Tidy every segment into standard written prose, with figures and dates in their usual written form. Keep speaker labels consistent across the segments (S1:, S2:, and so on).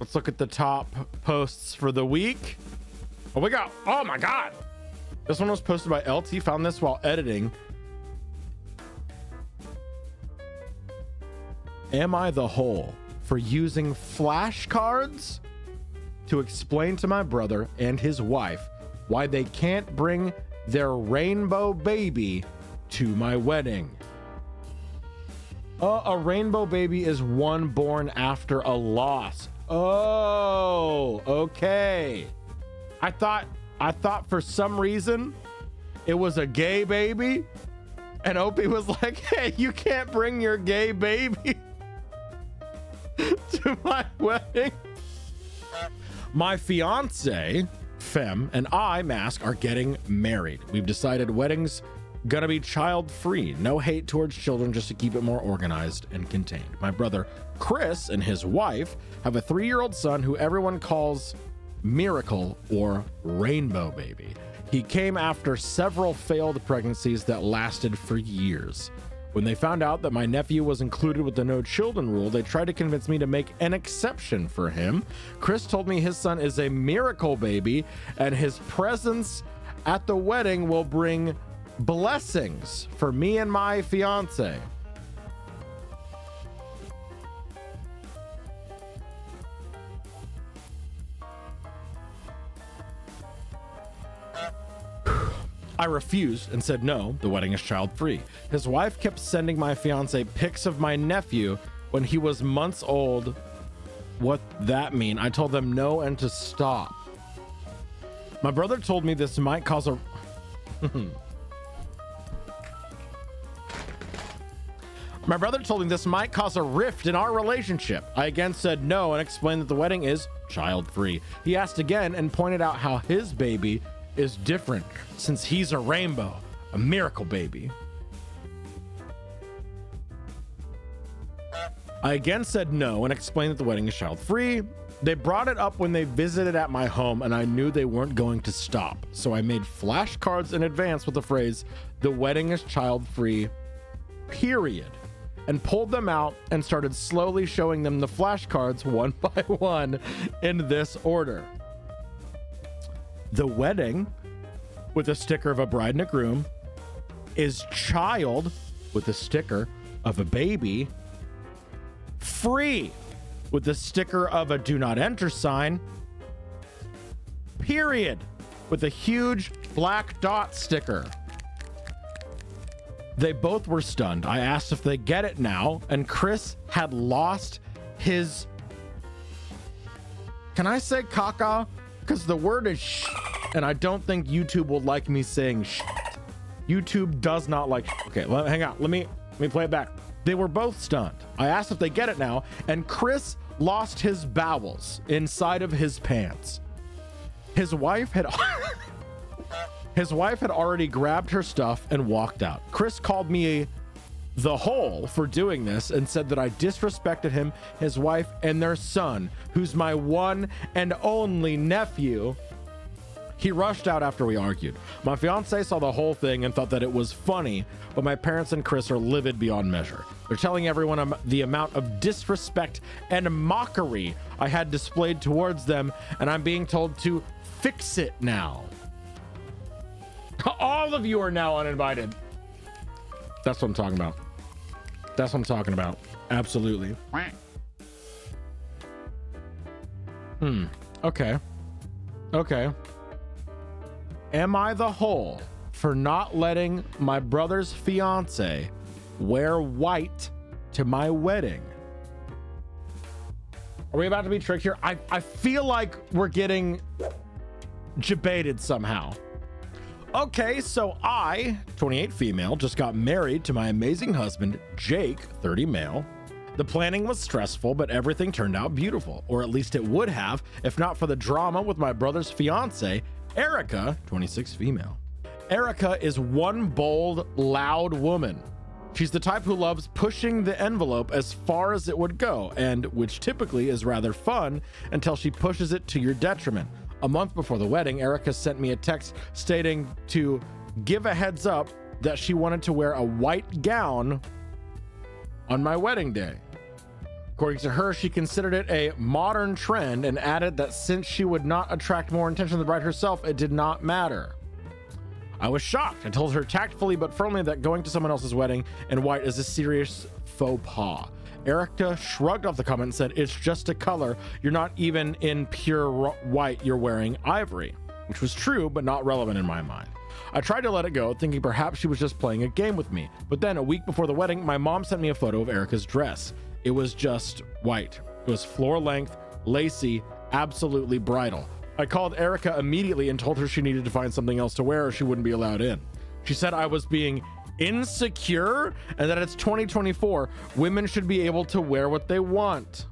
S1: Let's look at the top posts for the week. Oh, we got, oh my God. This one was posted by LT, found this while editing. Am I the hole for using flashcards to explain to my brother and his wife why they can't bring their rainbow baby to my wedding? A rainbow baby is one born after a loss. Oh, okay. I thought for some reason it was a gay baby, and Opie was like, hey, you can't bring your gay baby to my wedding. My fiance, Femme, and I, Mask, are getting married. We've decided weddings gonna be child-free. No hate towards children, just to keep it more organized and contained. My brother, Chris, and his wife have a 3-year-old son who everyone calls Miracle or Rainbow Baby. He came after several failed pregnancies that lasted for years. When they found out that my nephew was included with the no children rule, they tried to convince me to make an exception for him. Chris told me his son is a miracle baby and his presence at the wedding will bring blessings for me and my fiance. I refused and said no, the wedding is child-free. His wife kept sending my fiance pics of my nephew when he was months old. What that mean? I told them no and to stop. My brother told me this might cause a... My brother told me this might cause a rift in our relationship. I again said no and explained that the wedding is child-free. He asked again and pointed out how his baby is different since he's a rainbow, a miracle baby. I again said no and explained that the wedding is child-free. They brought it up when they visited at my home and I knew they weren't going to stop. So I made flashcards in advance with the phrase, the wedding is child-free, period, and pulled them out and started slowly showing them the flashcards one by one in this order. The wedding, with a sticker of a bride and a groom, is child, with a sticker of a baby, free, with the sticker of a do not enter sign, period, with a huge black dot sticker. They both were stunned. I asked if they get it now, and Chris had lost his... Can I say caca? Because the word is sh, and I don't think YouTube will like me saying sh. YouTube does not like sh. Okay, hang on. Let me play it back. They were both stunned. I asked if they get it now, and Chris lost his bowels inside of his pants. His wife had already grabbed her stuff and walked out. Chris called me the hole for doing this and said that I disrespected him, his wife, and their son, who's my one and only nephew. He rushed out after we argued. My fiance saw the whole thing and thought that it was funny, but my parents and Chris are livid beyond measure. They're telling everyone the amount of disrespect and mockery I had displayed towards them, and I'm being told to fix it now. All of you are now uninvited. That's what I'm talking about. That's what I'm talking about. Absolutely. Okay. Okay. Am I the hole for not letting my brother's fiance wear white to my wedding? Are we about to be tricked here? I feel like we're getting debated somehow. Okay, so I, 28 female, just got married to my amazing husband, Jake, 30 male. The planning was stressful, but everything turned out beautiful, or at least it would have, if not for the drama with my brother's fiance, Erica, 26 female. Erica is one bold, loud woman. She's the type who loves pushing the envelope as far as it would go, and which typically is rather fun until she pushes it to your detriment. A month before the wedding, Erica sent me a text stating to give a heads up that she wanted to wear a white gown on my wedding day. According to her, she considered it a modern trend and added that since she would not attract more attention than the bride herself, it did not matter. I was shocked. I told her tactfully but firmly that going to someone else's wedding in white is a serious faux pas. Erica shrugged off the comment and said, "It's just a color. You're not even in pure white. You're wearing ivory," which was true, but not relevant in my mind. I tried to let it go, thinking perhaps she was just playing a game with me. But then a week before the wedding, my mom sent me a photo of Erica's dress. It was just white. It was floor length, lacy, absolutely bridal. I called Erica immediately and told her she needed to find something else to wear or she wouldn't be allowed in. She said I was being insecure and that it's 2024. Women should be able to wear what they want.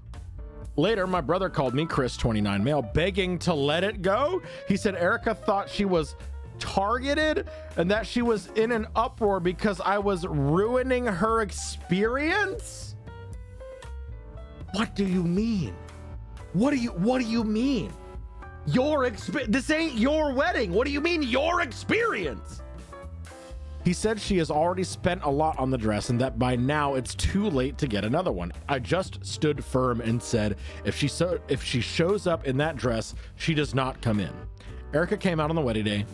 S1: Later, my brother called me, Chris, 29 male, begging to let it go. He said Erica thought she was targeted and that she was in an uproar because I was ruining her experience. What do you mean? What do you mean? This ain't your wedding. What do you mean your experience? He said she has already spent a lot on the dress and that by now it's too late to get another one. I just stood firm and said if she shows up in that dress, she does not come in. Erica came out on the wedding day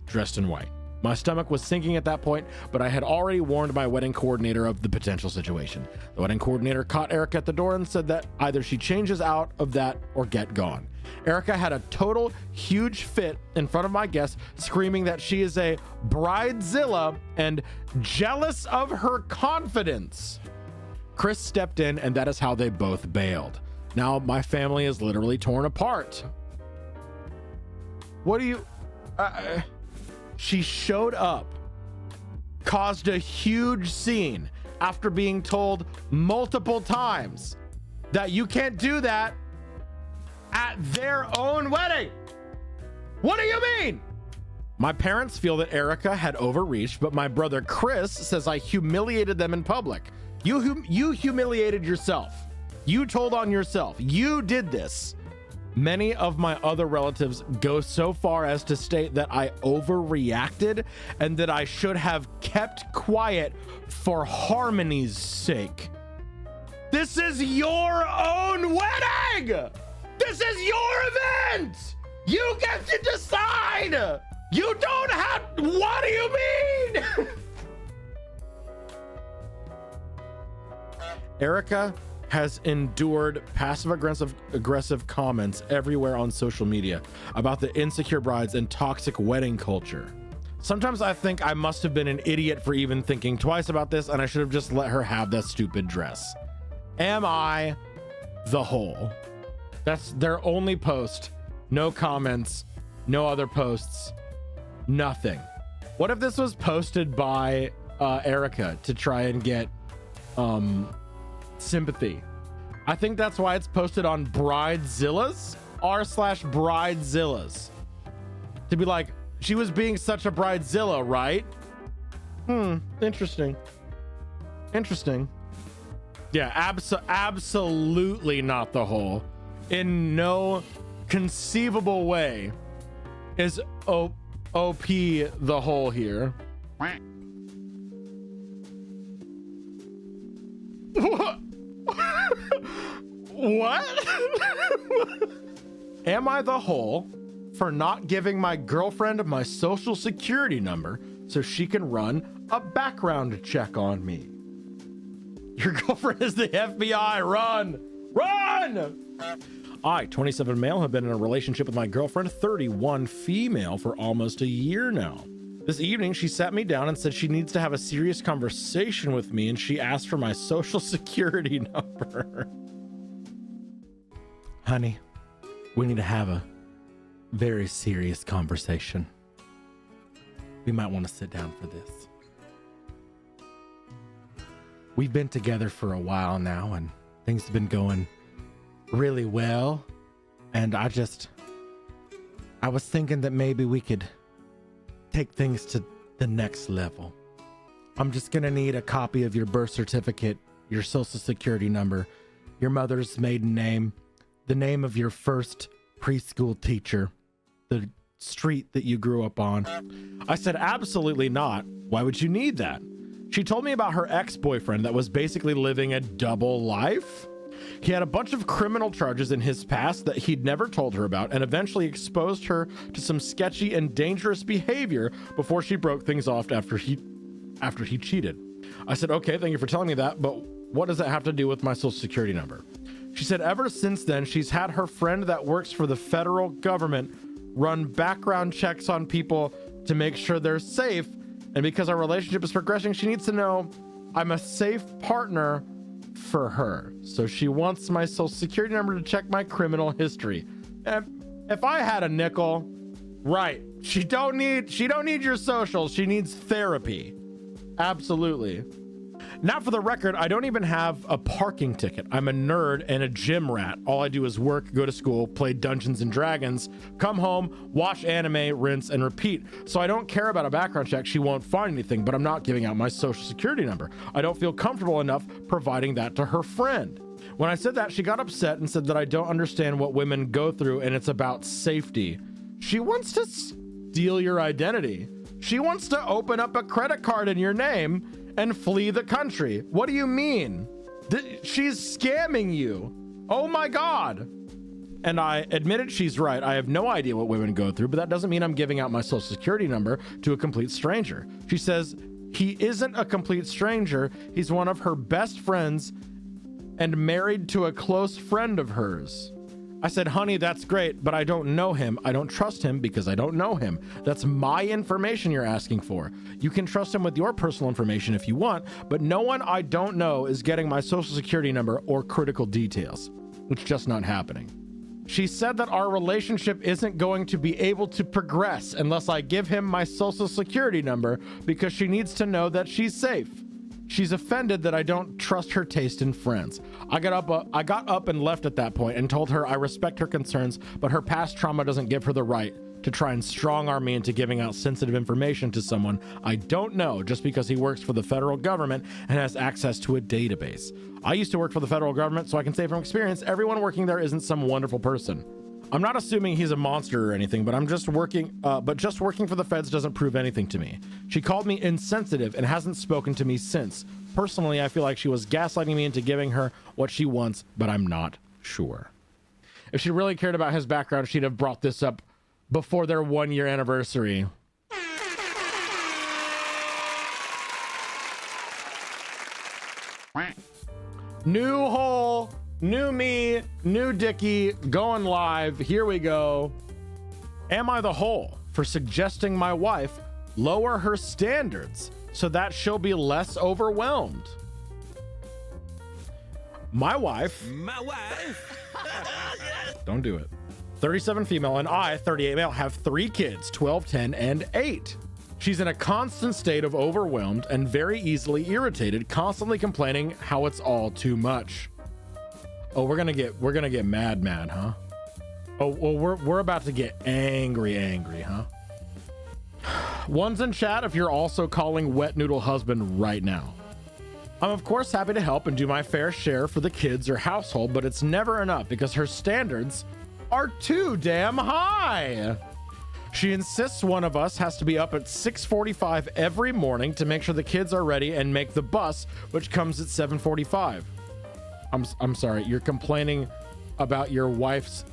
S1: dressed in white. My stomach was sinking at that point, but I had already warned my wedding coordinator of the potential situation. The wedding coordinator caught Erica at the door and said that either she changes out of that or get gone. Erica had a total huge fit in front of my guests, screaming that she is a bridezilla and jealous of her confidence. Chris stepped in and that is how they both bailed. Now my family is literally torn apart. What do you... She showed up, caused a huge scene after being told multiple times that you can't do that at their own wedding. What do you mean? My parents feel that Erica had overreached, but my brother Chris says I humiliated them in public. You humiliated yourself. You told on yourself. You did this. Many of my other relatives go so far as to state that I overreacted and that I should have kept quiet for harmony's sake. This is your own wedding! This is your event! You get to decide! You don't have... What do you mean? Erica has endured passive-aggressive comments everywhere on social media about the insecure brides and toxic wedding culture. Sometimes I think I must have been an idiot for even thinking twice about this and I should have just let her have that stupid dress. Am I the whole? That's their only post. No comments, no other posts, nothing. What if this was posted by Erica to try and get sympathy? I think that's why it's posted on Bridezillas, r/Bridezillas, to be like, she was being such a bridezilla, right? Interesting. Yeah, absolutely not the whole. In no conceivable way is OP the whole here. What? Am I the whole for not giving my girlfriend my social security number so she can run a background check on me? Your girlfriend is the FBI. Run! I, 27 male, have been in a relationship with my girlfriend, 31 female, for almost a year now. This evening, she sat me down and said she needs to have a serious conversation with me, and she asked for my social security number. Honey, we need to have a very serious conversation. We might want to sit down for this. We've been together for a while now, and things have been going really well. And I was thinking that maybe we could take things to the next level. I'm just gonna need a copy of your birth certificate, your social security number, your mother's maiden name, the name of your first preschool teacher, the street that you grew up on. I said, absolutely not. Why would you need that? She told me about her ex-boyfriend that was basically living a double life. He had a bunch of criminal charges in his past that he'd never told her about, and eventually exposed her to some sketchy and dangerous behavior before she broke things off after he cheated. I said, okay, thank you for telling me that, but what does that have to do with my social security number? She said ever since then, she's had her friend that works for the federal government run background checks on people to make sure they're safe. And because our relationship is progressing, she needs to know I'm a safe partner for her. So she wants my social security number to check my criminal history. And if I had a nickel, right, she don't need your social. She needs therapy. Absolutely. Now, for the record, I don't even have a parking ticket. I'm a nerd and a gym rat. All I do is work, go to school, play Dungeons and Dragons, come home, watch anime, rinse, and repeat. So I don't care about a background check. She won't find anything, but I'm not giving out my social security number. I don't feel comfortable enough providing that to her friend. When I said that, she got upset and said that I don't understand what women go through and it's about safety. She wants to steal your identity. She wants to open up a credit card in your name and flee the country. What do you mean? She's scamming you. Oh my God. And I admitted she's right. I have no idea what women go through, but that doesn't mean I'm giving out my social security number to a complete stranger. She says he isn't a complete stranger. He's one of her best friends and married to a close friend of hers. I said, honey, that's great, but I don't know him. I don't trust him because I don't know him. That's my information you're asking for. You can trust him with your personal information if you want, but no one I don't know is getting my social security number or critical details. It's just not happening. She said that our relationship isn't going to be able to progress unless I give him my social security number because she needs to know that she's safe. She's offended that I don't trust her taste in friends. I got up and left at that point and told her I respect her concerns, but her past trauma doesn't give her the right to try and strong arm me into giving out sensitive information to someone I don't know just because he works for the federal government and has access to a database. I used to work for the federal government, so I can say from experience, everyone working there isn't some wonderful person. I'm not assuming he's a monster or anything, but just working for the feds doesn't prove anything to me. She called me insensitive and hasn't spoken to me since. Personally, I feel like she was gaslighting me into giving her what she wants, but I'm not sure. If she really cared about his background, she'd have brought this up before their 1-year anniversary. New hole. New me, new Dickie, going live. Here we go. Am I the hole for suggesting my wife lower her standards so that she'll be less overwhelmed? My wife. Don't do it. 37 female and I, 38 male, have 3 kids, 12, 10, and 8. She's in a constant state of overwhelmed and very easily irritated, constantly complaining how it's all too much. Oh, we're gonna get mad, huh? Oh, well, we're about to get angry, huh? One's in chat if you're also calling wet noodle husband right now. I'm of course happy to help and do my fair share for the kids or household, but it's never enough because her standards are too damn high. She insists one of us has to be up at 6:45 every morning to make sure the kids are ready and make the bus, which comes at 7:45. I'm sorry, you're complaining about your wife's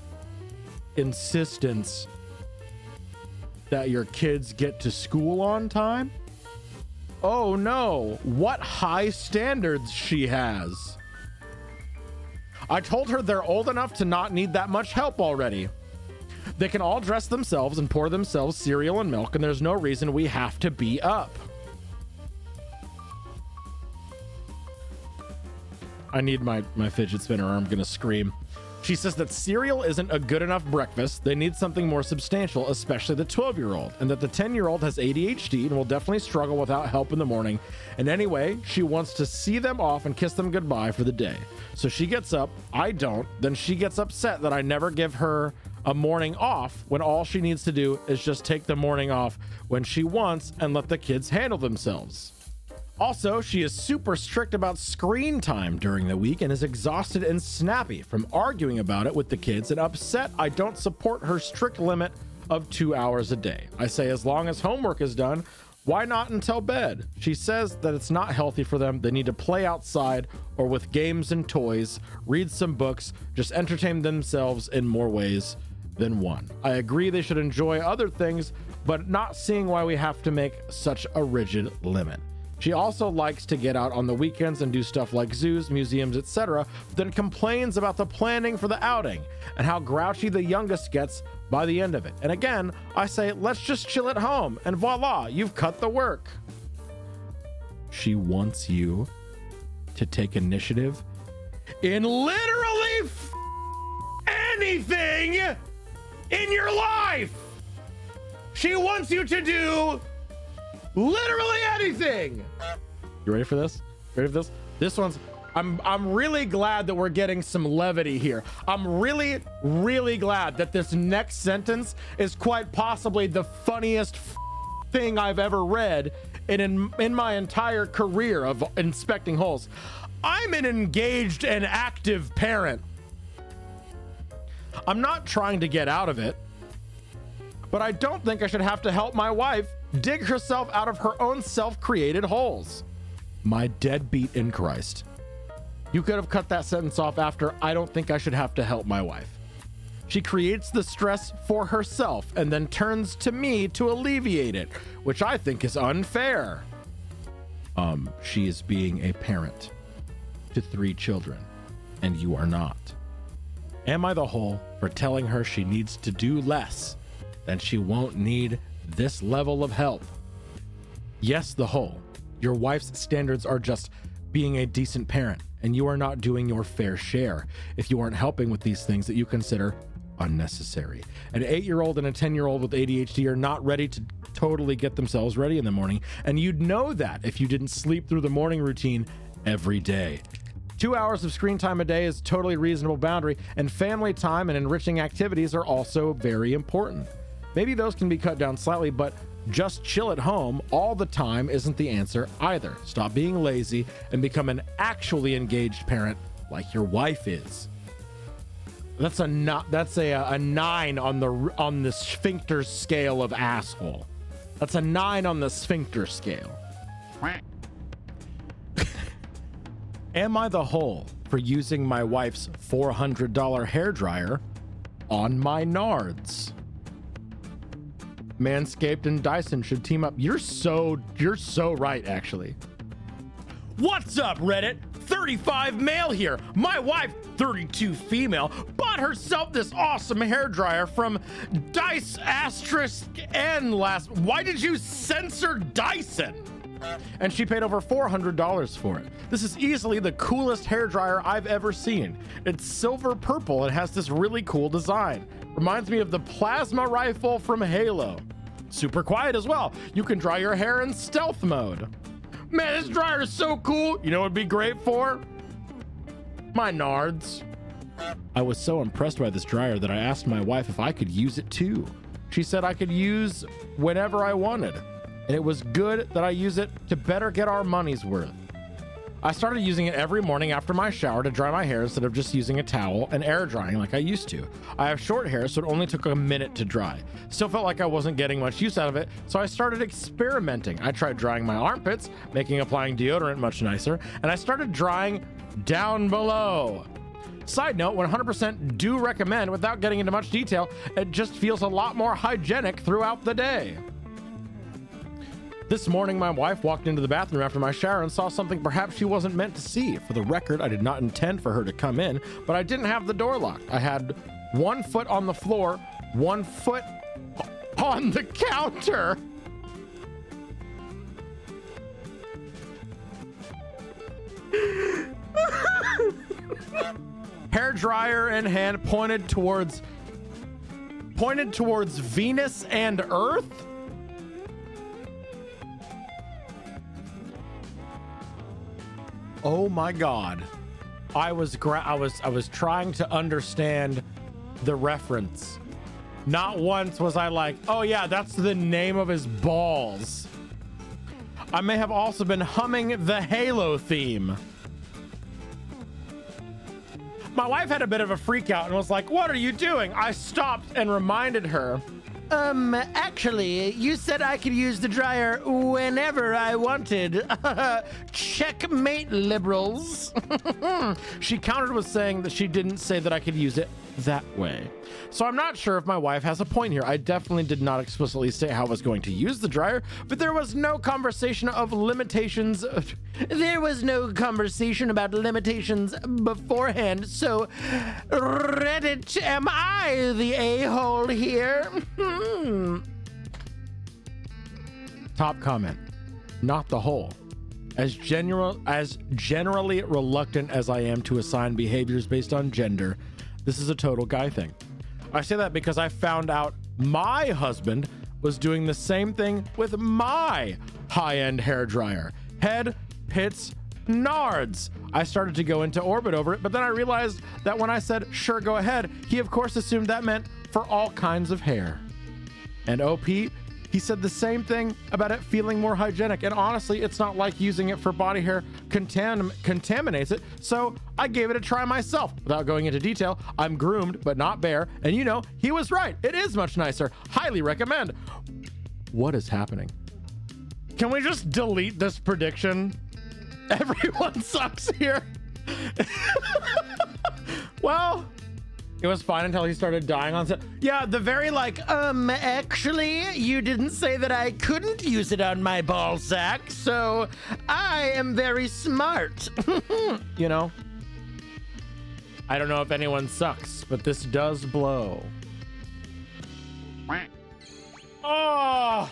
S1: insistence that your kids get to school on time? Oh no, what high standards she has. I told her they're old enough to not need that much help already. They can all dress themselves and pour themselves cereal and milk, and there's no reason we have to be up. I need my fidget spinner or I'm gonna scream. She says that cereal isn't a good enough breakfast. They need something more substantial, especially the 12-year-old, and that the 10-year-old has ADHD and will definitely struggle without help in the morning. And anyway, she wants to see them off and kiss them goodbye for the day. So she gets up, I don't, then she gets upset that I never give her a morning off when all she needs to do is just take the morning off when she wants and let the kids handle themselves. Also, she is super strict about screen time during the week and is exhausted and snappy from arguing about it with the kids and upset I don't support her strict limit of 2 hours a day. I say as long as homework is done, Why not until bed? She says that it's not healthy for them. They need to play outside or with games and toys, read some books, just entertain themselves in more ways than one. I agree they should enjoy other things, but not seeing why we have to make such a rigid limit. She also likes to get out on the weekends and do stuff like zoos, museums, etc., then complains about the planning for the outing and how grouchy the youngest gets by the end of it. And again, I say, let's just chill at home, and voila, you've cut the work. She wants you to take initiative in literally anything in your life. She wants you to do literally anything. You ready for this? Ready for this? This one's, I'm really glad that we're getting some levity here. I'm really, really glad that this next sentence is quite possibly the funniest thing I've ever read in my entire career of inspecting holes. I'm an engaged and active parent. I'm not trying to get out of it, but I don't think I should have to help my wife dig herself out of her own self-created holes. My deadbeat in Christ. You could have cut that sentence off after, I don't think I should have to help my wife. She creates the stress for herself and then turns to me to alleviate it, which I think is unfair. She is being a parent to 3 children, and you are not. Am I the hole for telling her she needs to do less, then she won't need this level of help? Yes, the hole. Your wife's standards are just being a decent parent, and you are not doing your fair share if you aren't helping with these things that you consider unnecessary. An 8-year-old and a 10-year-old with ADHD are not ready to totally get themselves ready in the morning, and you'd know that if you didn't sleep through the morning routine every day. 2 hours of screen time a day is a totally reasonable boundary, and family time and enriching activities are also very important. Maybe those can be cut down slightly, but just chill at home all the time isn't the answer either. Stop being lazy and become an actually engaged parent like your wife is. That's a 9 on the sphincter scale of asshole. That's a 9 on the sphincter scale. Am I the hole for using my wife's $400 hairdryer on my nards? Manscaped and Dyson should team up. You're so right, actually. What's up, Reddit? 35 male here. My wife, 32 female, bought herself this awesome hairdryer from Dice Asterisk N last. Why did you censor Dyson? And she paid over $400 for it. This is easily the coolest hairdryer I've ever seen. It's silver purple and has this really cool design. Reminds me of the plasma rifle from Halo. Super quiet as well. You can dry your hair in stealth mode. Man, this dryer is so cool. You know what it'd be great for? My nards. I was so impressed by this dryer that I asked my wife if I could use it too. She said I could use whenever I wanted. And it was good that I use it to better get our money's worth. I started using it every morning after my shower to dry my hair instead of just using a towel and air drying like I used to. I have short hair, so it only took a minute to dry. Still felt like I wasn't getting much use out of it, so I started experimenting. I tried drying my armpits, making applying deodorant much nicer, and I started drying down below. Side note, 100% do recommend. Without getting into much detail, it just feels a lot more hygienic throughout the day. This morning, my wife walked into the bathroom after my shower and saw something perhaps she wasn't meant to see. For the record, I did not intend for her to come in, but I didn't have the door locked. I had 1 foot on the floor, 1 foot on the counter. Hair dryer in hand, pointed towards Venus and Earth. Oh my God. I was trying to understand the reference. Not once was I like, oh yeah, that's the name of his balls. I may have also been humming the Halo theme. My wife had a bit of a freak out and was like, what are you doing? I stopped and reminded her
S2: Actually, you said I could use the dryer whenever I wanted. Checkmate, liberals.
S1: She countered with saying that she didn't say that I could use it that way. So I'm not sure if my wife has a point here. I definitely did not explicitly say how I was going to use the dryer, but there was no conversation of limitations.
S2: There was no conversation about limitations beforehand, so Reddit, am I the a-hole here?
S1: Top comment. Not the whole. As generally reluctant as I am to assign behaviors based on gender, this is a total guy thing. I say that because I found out my husband was doing the same thing with my high-end hair dryer. Head, pits, nards. I started to go into orbit over it, but then I realized that when I said, sure, go ahead, he of course assumed that meant for all kinds of hair. And OP, he said the same thing about it feeling more hygienic. And honestly, it's not like using it for body hair contaminates it. So I gave it a try myself. Without going into detail, I'm groomed, but not bare. And you know, he was right. It is much nicer. Highly recommend. What is happening? Can we just delete this prediction? Everyone sucks here. Well, it was fine until he started dying on set. Yeah, the very
S2: Actually, you didn't say that I couldn't use it on my ball sack, so I am very smart.
S1: You know, I don't know if anyone sucks, but this does blow. Oh!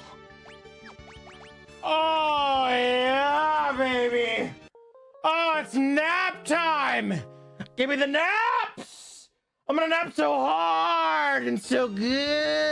S1: Oh, yeah, baby! Oh, it's nap time! Give me the naps! I'm gonna nap so hard and so good.